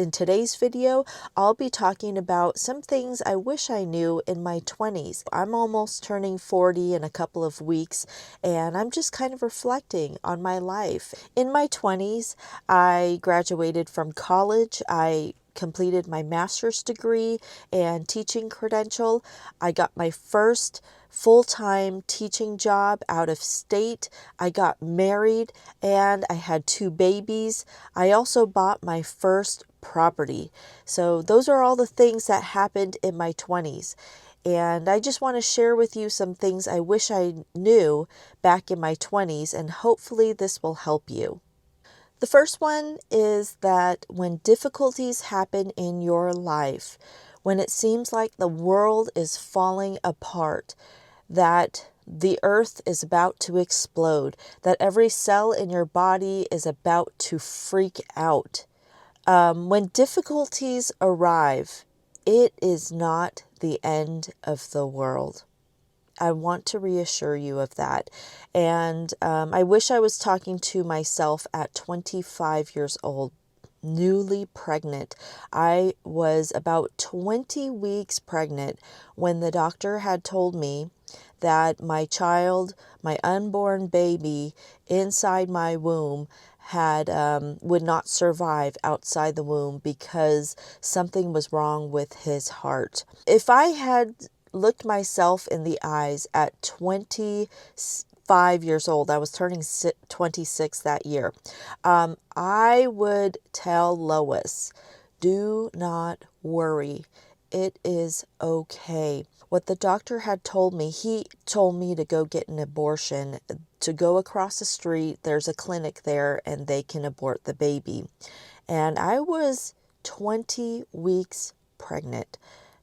In today's video, I'll be talking about some things I wish I knew in my 20s. I'm almost turning 40 in a couple of weeks, and I'm just kind of reflecting on my life. In my 20s, I graduated from college. I completed my master's degree and teaching credential. I got my first full-time teaching job out of state. I got married and I had 2 babies. I also bought my first property. So those are all the things that happened in my 20s. And I just want to share with you some things I wish I knew back in my 20s, and hopefully this will help you. The first one is that when difficulties happen in your life, when it seems like the world is falling apart, that the earth is about to explode, that every cell in your body is about to freak out. When difficulties arrive, it is not the end of the world. I want to reassure you of that. And I wish I was talking to myself at 25 years old, newly pregnant. I was about 20 weeks pregnant when the doctor had told me that my child, my unborn baby inside my womb would not survive outside the womb because something was wrong with his heart. If I had looked myself in the eyes at 25 years old, I was turning 26 that year, I would tell Lois, do not worry. It is okay. What the doctor had told me, he told me to go get an abortion, to go across the street. There's a clinic there and they can abort the baby. And I was 20 weeks pregnant.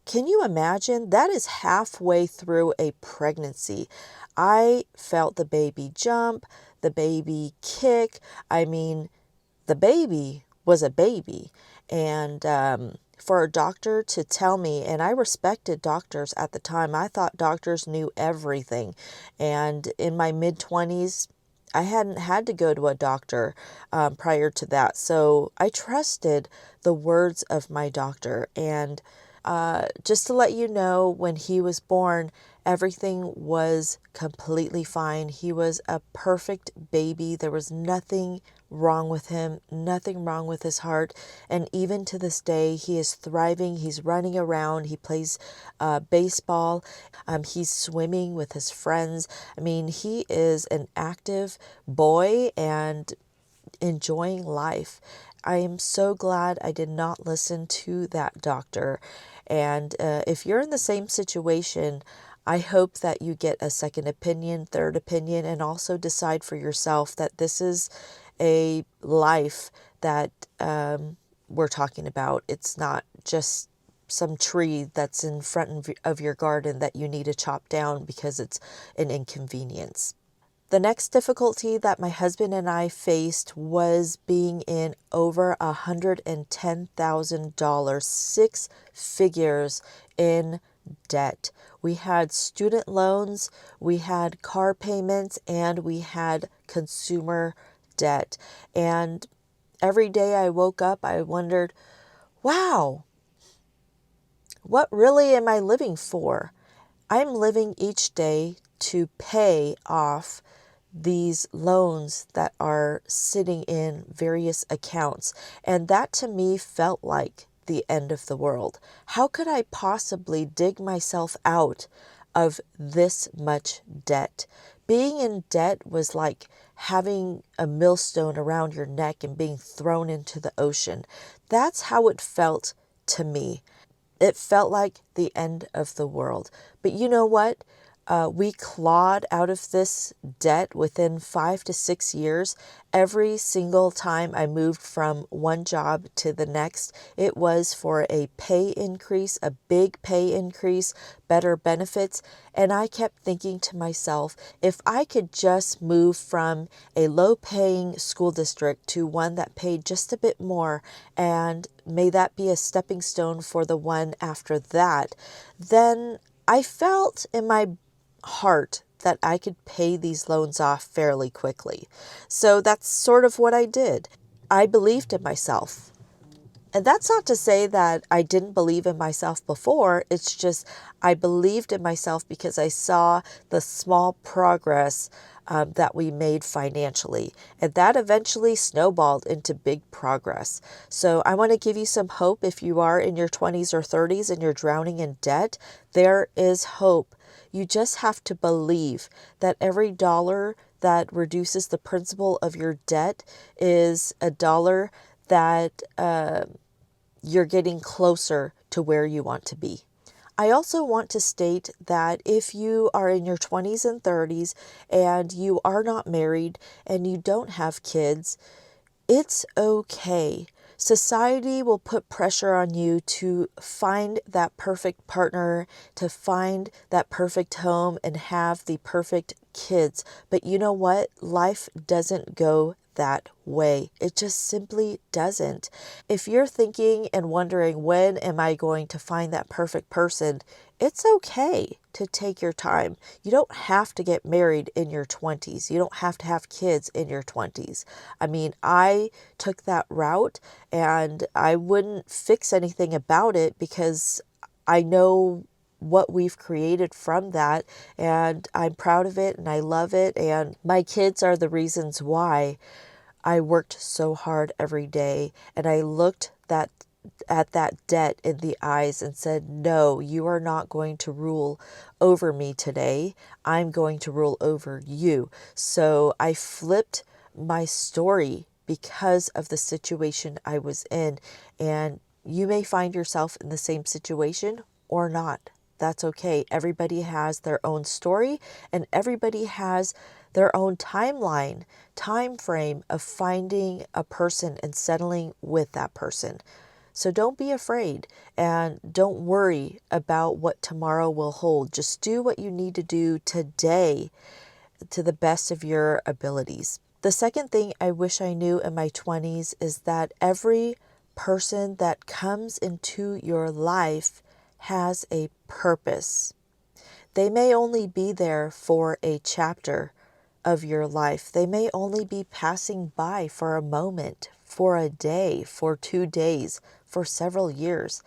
Can you imagine? That is halfway through a pregnancy. I felt the baby jump, the baby kick. I mean, the baby was a baby. And for a doctor to tell me, and I respected doctors at the time. I thought doctors knew everything. And in my mid-20s, I hadn't had to go to a doctor prior to that. So I trusted the words of my doctor. And just to let you know, when he was born, everything was completely fine. He was a perfect baby. There was nothing wrong with him, nothing wrong with his heart. And even to this day, he is thriving. He's running around. He plays baseball. He's swimming with his friends. I mean, he is an active boy and enjoying life. I am so glad I did not listen to that doctor. And if you're in the same situation, I hope that you get a second opinion, third opinion, and also decide for yourself that this is a life that we're talking about. It's not just some tree that's in front of your garden that you need to chop down because it's an inconvenience. The next difficulty that my husband and I faced was being in over $110,000, 6 figures in debt. We had student loans, we had car payments, and we had consumer debt. And every day I woke up, I wondered, wow, what really am I living for? I'm living each day to pay off these loans that are sitting in various accounts. And that to me felt like the end of the world. How could I possibly dig myself out of this much debt? Being in debt was like having a millstone around your neck and being thrown into the ocean. That's how it felt to me. It felt like the end of the world. But you know what? We clawed out of this debt within 5 to 6 years. Every single time I moved from one job to the next, it was for a pay increase, a big pay increase, better benefits. And I kept thinking to myself, if I could just move from a low-paying school district to one that paid just a bit more, and may that be a stepping stone for the one after that, then I felt in my heart that I could pay these loans off fairly quickly. So that's sort of what I did. I believed in myself. And that's not to say that I didn't believe in myself before. It's just I believed in myself because I saw the small progress that we made financially. And that eventually snowballed into big progress. So I want to give you some hope if you are in your 20s or 30s and you're drowning in debt. There is hope. You just have to believe that every dollar that reduces the principal of your debt is a dollar that you're getting closer to where you want to be. I also want to state that if you are in your 20s and 30s and you are not married and you don't have kids, it's okay. Society will put pressure on you to find that perfect partner, to find that perfect home, and have the perfect kids. But you know what? Life doesn't go that way. It just simply doesn't. If you're thinking and wondering, when am I going to find that perfect person? It's okay to take your time. You don't have to get married in your 20s. You don't have to have kids in your 20s. I mean, I took that route and I wouldn't fix anything about it because I know what we've created from that, and I'm proud of it and I love it, and my kids are the reasons why I worked so hard every day, and I looked at that debt in the eyes and said, no, you are not going to rule over me today. I'm going to rule over you. So I flipped my story because of the situation I was in. And you may find yourself in the same situation or not. That's okay. Everybody has their own story and everybody has their own time frame of finding a person and settling with that person. So don't be afraid and don't worry about what tomorrow will hold. Just do what you need to do today to the best of your abilities. The second thing I wish I knew in my 20s is that every person that comes into your life has a purpose. They may only be there for a chapter of your life. They may only be passing by for a moment, for a day, for 2 days, for several years.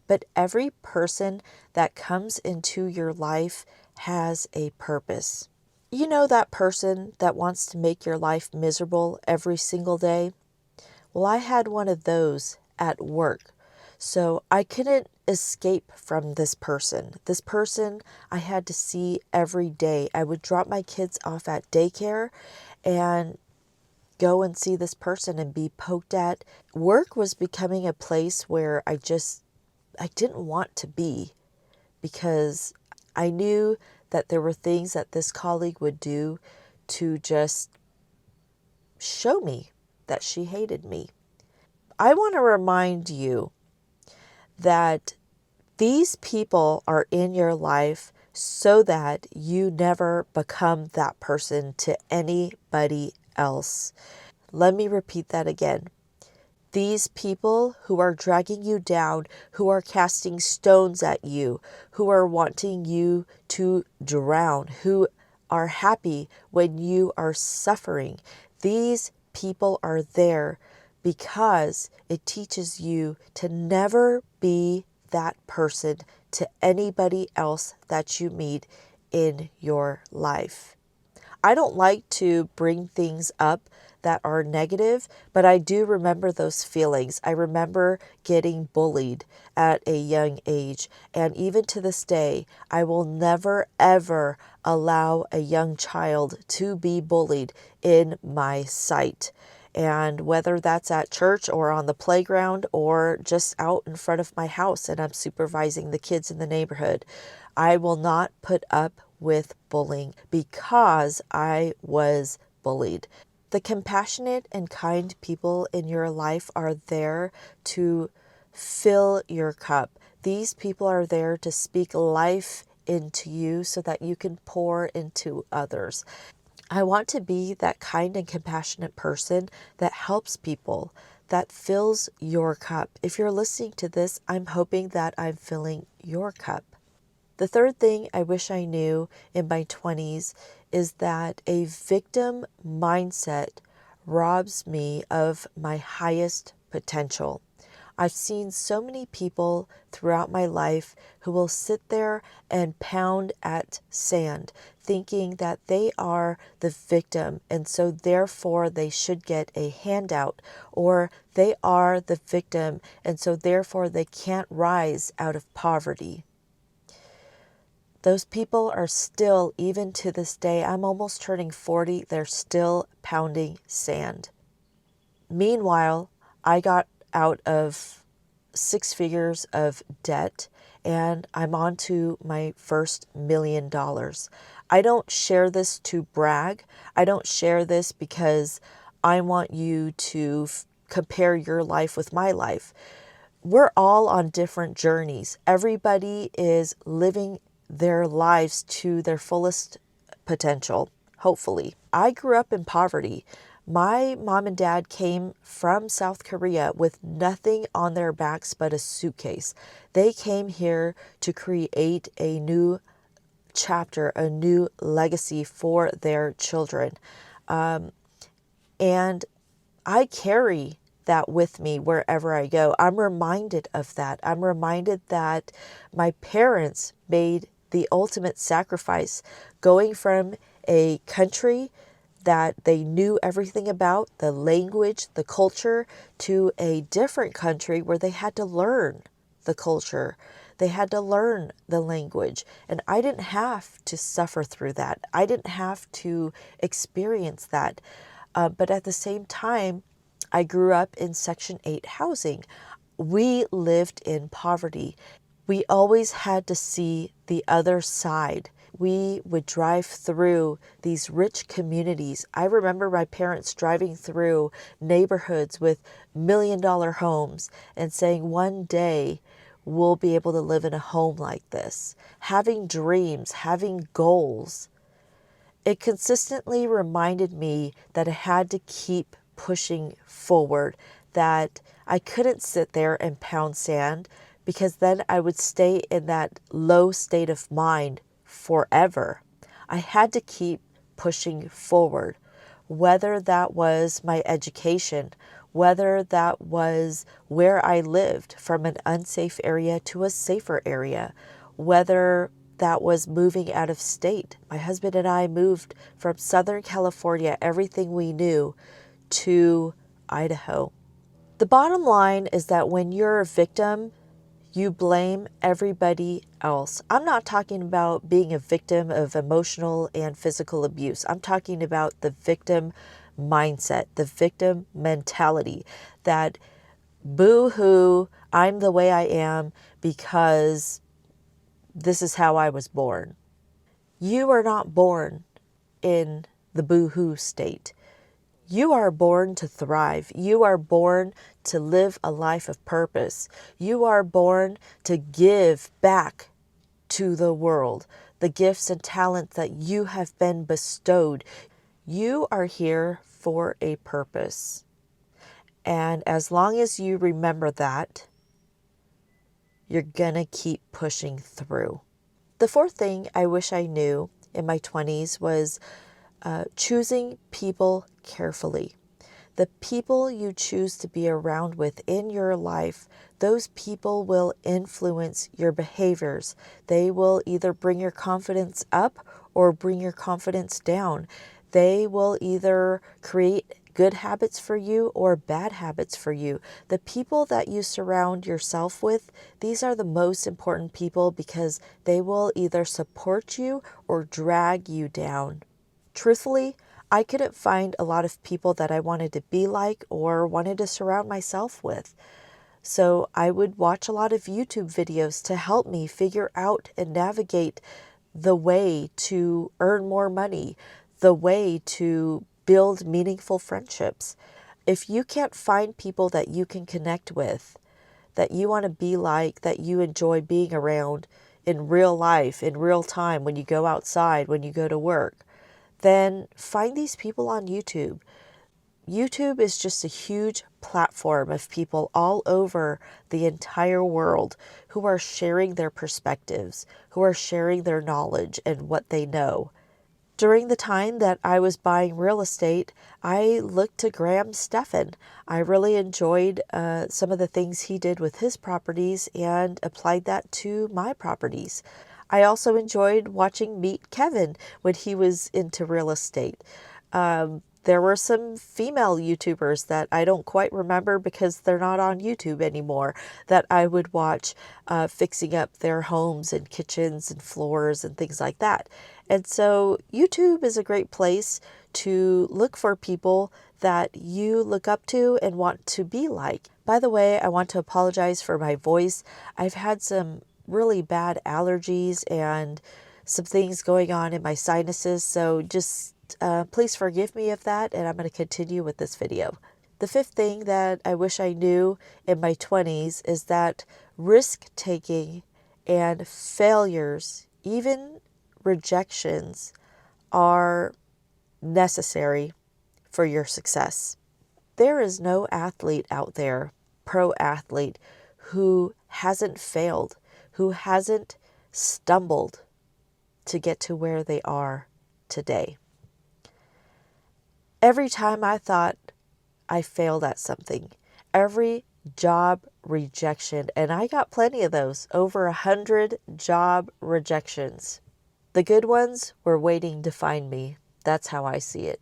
But every person that comes into your life has a purpose. You know that person that wants to make your life miserable every single day? Well, I had one of those at work. So I couldn't escape from this person. This person I had to see every day. I would drop my kids off at daycare and go and see this person and be poked at. Work was becoming a place where I didn't want to be, because I knew that there were things that this colleague would do to just show me that she hated me. I want to remind you that these people are in your life so that you never become that person to anybody else. Let me repeat that again. These people who are dragging you down, who are casting stones at you, who are wanting you to drown, who are happy when you are suffering, these people are there because it teaches you to never be that person to anybody else that you meet in your life. I don't like to bring things up that are negative, but I do remember those feelings. I remember getting bullied at a young age. And even to this day, I will never, ever allow a young child to be bullied in my sight. And whether that's at church or on the playground or just out in front of my house and I'm supervising the kids in the neighborhood, I will not put up with bullying because I was bullied. The compassionate and kind people in your life are there to fill your cup. These people are there to speak life into you so that you can pour into others. I want to be that kind and compassionate person that helps people, that fills your cup. If you're listening to this, I'm hoping that I'm filling your cup. The third thing I wish I knew in my 20s is that a victim mindset robs me of my highest potential. I've seen so many people throughout my life who will sit there and pound at sand, thinking that they are the victim and so therefore they should get a handout, or they are the victim and so therefore they can't rise out of poverty. Those people are still, even to this day, I'm almost turning 40, they're still pounding sand. Meanwhile, I got out of 6 figures of debt and I'm on to my first $1 million. I don't share this to brag. I don't share this because I want you to compare your life with my life. We're all on different journeys. Everybody is living their lives to their fullest potential, hopefully. I grew up in poverty. My mom and dad came from South Korea with nothing on their backs but a suitcase. They came here to create a new chapter, a new legacy for their children. And I carry that with me wherever I go. I'm reminded of that. I'm reminded that my parents made the ultimate sacrifice going from a country that they knew everything about, the language, the culture, to a different country where they had to learn the culture. They had to learn the language. And I didn't have to suffer through that. I didn't have to experience that. But at the same time, I grew up in Section 8 housing. We lived in poverty. We always had to see the other side. We would drive through these rich communities. I remember my parents driving through neighborhoods with $1 million homes and saying, one day we'll be able to live in a home like this. Having dreams, having goals. It consistently reminded me that I had to keep pushing forward, that I couldn't sit there and pound sand because then I would stay in that low state of mind forever. I had to keep pushing forward, whether that was my education, whether that was where I lived from an unsafe area to a safer area, whether that was moving out of state. My husband and I moved from Southern California, everything we knew, to Idaho. The bottom line is that when you're a victim, you blame everybody else. I'm not talking about being a victim of emotional and physical abuse. I'm talking about the victim mindset, the victim mentality, that boo-hoo, I'm the way I am because this is how I was born. You are not born in the boo-hoo state. You are born to thrive. You are born to live a life of purpose. You are born to give back to the world the gifts and talents that you have been bestowed. You are here for a purpose. And as long as you remember that, you're gonna keep pushing through. The fourth thing I wish I knew in my 20s was choosing people carefully. The people you choose to be around with in your life, those people will influence your behaviors. They will either bring your confidence up or bring your confidence down. They will either create good habits for you or bad habits for you. The people that you surround yourself with, these are the most important people because they will either support you or drag you down. Truthfully, I couldn't find a lot of people that I wanted to be like or wanted to surround myself with. So I would watch a lot of YouTube videos to help me figure out and navigate the way to earn more money, the way to build meaningful friendships. If you can't find people that you can connect with, that you want to be like, that you enjoy being around in real life, in real time, when you go outside, when you go to work, then find these people on YouTube. YouTube is just a huge platform of people all over the entire world who are sharing their perspectives, who are sharing their knowledge and what they know. During the time that I was buying real estate, I looked to Graham Stephan. I really enjoyed some of the things he did with his properties and applied that to my properties. I also enjoyed watching Meet Kevin when he was into real estate. There were some female YouTubers that I don't quite remember because they're not on YouTube anymore that I would watch fixing up their homes and kitchens and floors and things like that. And so YouTube is a great place to look for people that you look up to and want to be like. By the way, I want to apologize for my voice. I've had some really bad allergies and some things going on in my sinuses, so just please forgive me of that, and I'm going to continue with this video. The fifth thing that I wish I knew in my 20s is that risk-taking and failures, even rejections, are necessary for your success. There is no athlete out there, pro athlete, who hasn't failed, who hasn't stumbled to get to where they are today. Every time I thought I failed at something, every job rejection, and I got plenty of those, over 100 job rejections. The good ones were waiting to find me. That's how I see it.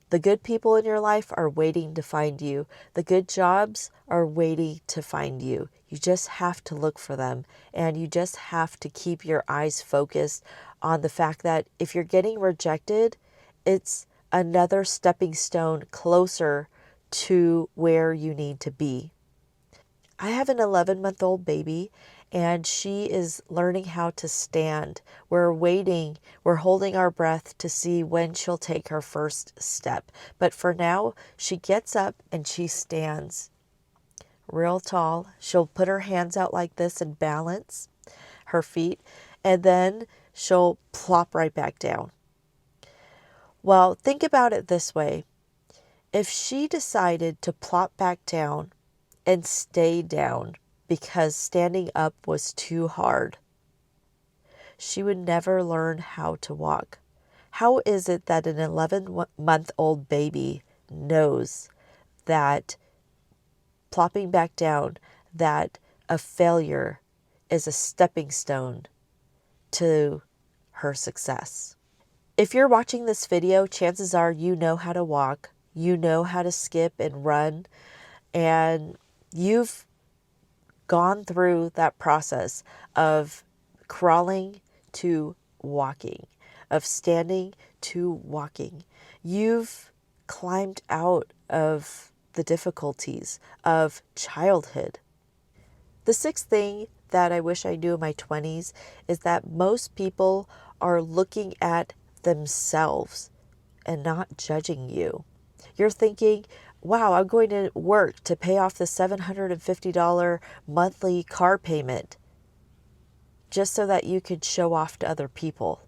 The good people in your life are waiting to find you. The good jobs are waiting to find you. You just have to look for them, and you just have to keep your eyes focused on the fact that if you're getting rejected, it's another stepping stone closer to where you need to be. I have an 11-month-old baby, and she is learning how to stand. We're waiting, we're holding our breath to see when she'll take her first step. But for now, she gets up and she stands real tall. She'll put her hands out like this and balance her feet, and then she'll plop right back down. Well, think about it this way. If she decided to plop back down and stay down because standing up was too hard, she would never learn how to walk. How is it that an 11-month-old baby knows that plopping back down, that a failure is a stepping stone to her success? If you're watching this video, chances are you know how to walk, you know how to skip and run, and you've gone through that process of crawling to walking, of standing to walking. You've climbed out of the difficulties of childhood. The sixth thing that I wish I knew in my 20s is that most people are looking at themselves and not judging you. You're thinking, wow, I'm going to work to pay off the $750 monthly car payment just so that you could show off to other people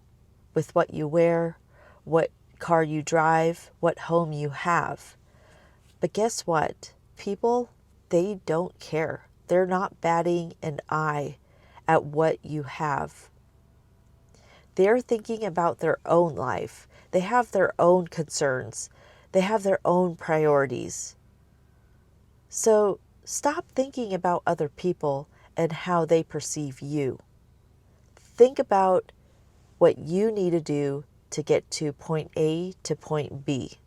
with what you wear, what car you drive, what home you have. But guess what? People, they don't care. They're not batting an eye at what you have. They're thinking about their own life. They have their own concerns. They have their own priorities. So stop thinking about other people and how they perceive you. Think about what you need to do to get to point A to point B.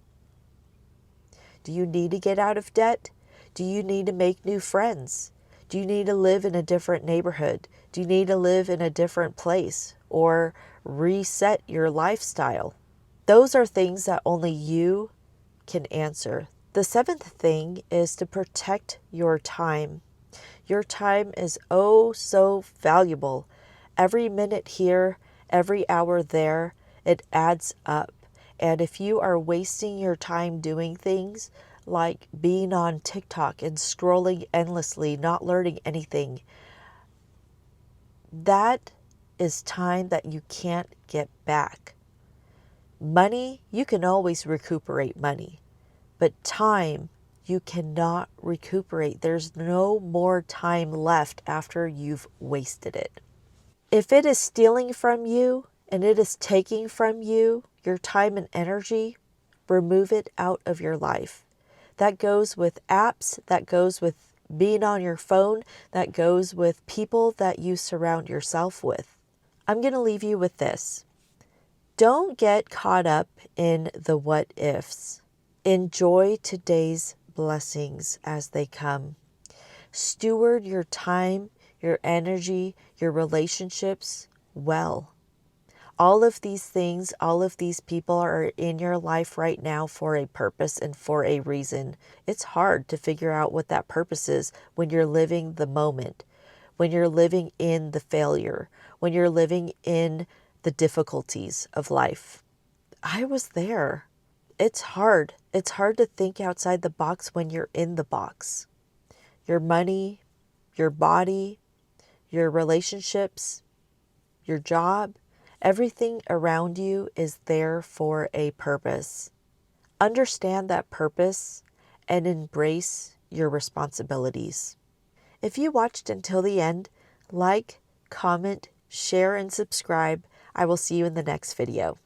Do you need to get out of debt? Do you need to make new friends? Do you need to live in a different neighborhood? Do you need to live in a different place or reset your lifestyle? Those are things that only you can answer. The seventh thing is to protect your time. Your time is oh so valuable. Every minute here, every hour there, it adds up. And if you are wasting your time doing things like being on TikTok and scrolling endlessly, not learning anything, that is time that you can't get back. Money, you can always recuperate money, but time, you cannot recuperate. There's no more time left after you've wasted it. If it is stealing from you and it is taking from you your time and energy, remove it out of your life. That goes with apps, that goes with being on your phone, that goes with people that you surround yourself with. I'm going to leave you with this. Don't get caught up in the what ifs. Enjoy today's blessings as they come. Steward your time, your energy, your relationships well. All of these things, all of these people are in your life right now for a purpose and for a reason. It's hard to figure out what that purpose is when you're living the moment, when you're living in the failure, when you're living in the difficulties of life. I was there. It's hard. It's hard to think outside the box when you're in the box. Your money, your body, your relationships, your job, everything around you is there for a purpose. Understand that purpose and embrace your responsibilities. If you watched until the end, like, comment, share, and subscribe. I will see you in the next video.